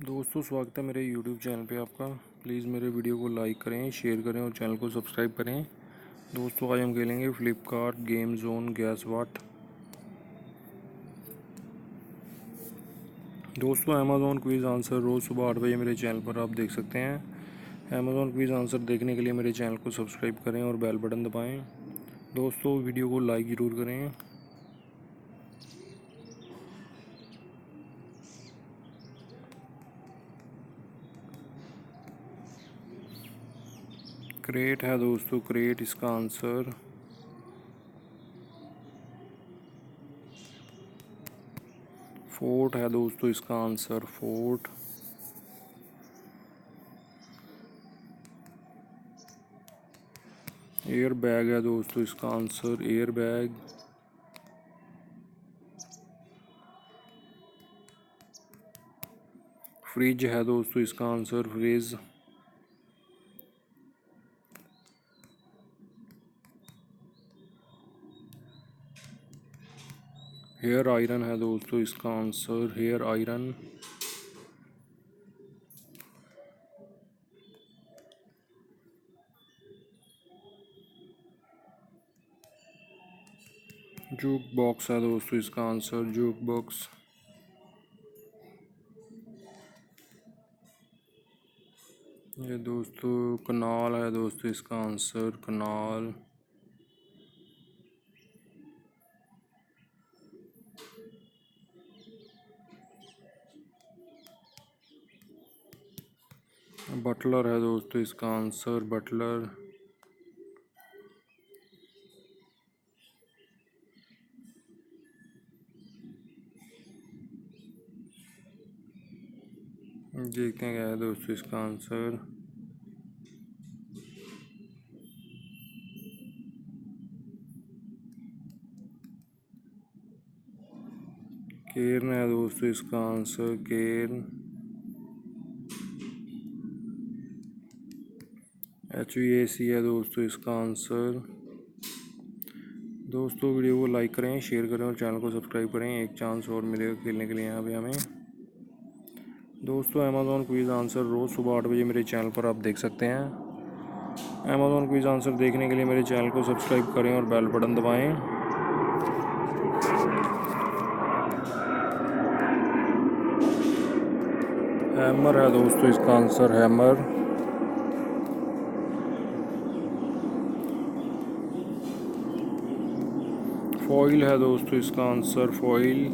दोस्तों स्वागत है मेरे YouTube चैनल पे आपका। प्लीज़ मेरे वीडियो को लाइक करें, शेयर करें और चैनल को सब्सक्राइब करें। दोस्तों आज हम खेलेंगे फ्लिपकार्ट गेम जोन गैस वाट। दोस्तों अमेज़ॉन क्विज़ आंसर रोज़ सुबह 8 बजे मेरे चैनल पर आप देख सकते हैं। अमेज़ॉन क्विज़ आंसर देखने के लिए मेरे चैनल को सब्सक्राइब करें और बेल बटन दबाएँ। दोस्तों वीडियो को लाइक ज़रूर करें। क्रेट है दोस्तों, क्रेट इसका आंसर। फोर्ट है दोस्तों इसका आंसर, फोर्ट। एयर बैग है दोस्तों इसका आंसर, एयर बैग। फ्रिज है दोस्तों इसका आंसर, फ्रिज। हेयर आयरन है दोस्तों इसका answer, hair iron. Juke box है दोस्तों इसका आंसर, जूक बॉक्स। ये दोस्तों कनाल है दोस्तों इसका आंसर, कनाल। बटलर है दोस्तों इसका आंसर, बटलर। देखते हैं क्या है दोस्तों इसका आंसर। केर्न है दोस्तों इसका आंसर, केर्न। HVAC है दोस्तों इसका आंसर। दोस्तों वीडियो को लाइक करें, शेयर करें और चैनल को सब्सक्राइब करें। एक चांस और मिलेगा खेलने के लिए यहाँ पे हमें। दोस्तों अमेज़ॉन क्विज़ आंसर रोज़ सुबह 8 बजे मेरे चैनल पर आप देख सकते हैं। अमेज़ॉन क्विज़ आंसर देखने के लिए मेरे चैनल को सब्सक्राइब करें और बेल बटन दबाएं। हैमर है दोस्तों इसका आंसर, हैमर। फॉइल है दोस्तों इसका आंसर, फॉइल।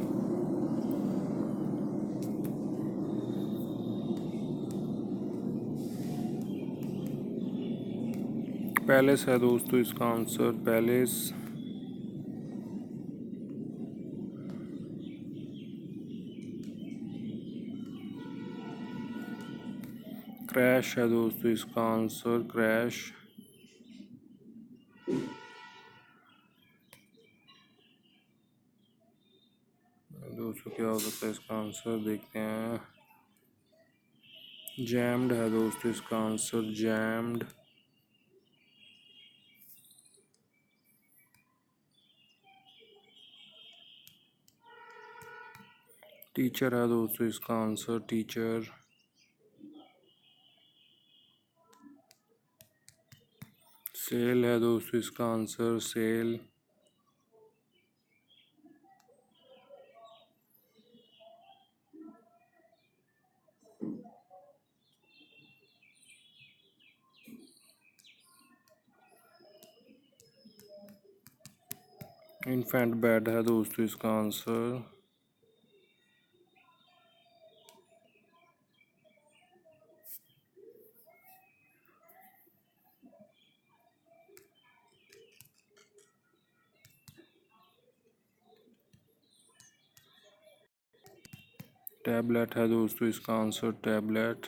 पैलेस है दोस्तों इसका आंसर, पैलेस। क्रैश है दोस्तों इसका आंसर, क्रैश। दोस्तों क्या हो सकता है इसका आंसर, देखते हैं। जैम्ड है दोस्तों इसका आंसर, जैम्ड। टीचर है दोस्तों इसका आंसर, टीचर। सेल है दोस्तों इसका आंसर, सेल। इन्फेंट बेड है दोस्तों इसका आंसर। टैबलेट है दोस्तों इसका आंसर, टैबलेट।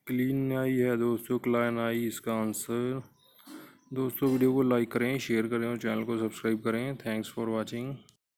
क्लीन आई है दोस्तों, क्लीन आई इसका आंसर। दोस्तों वीडियो को लाइक करें, शेयर करें और चैनल को सब्सक्राइब करें। Thanks for watching.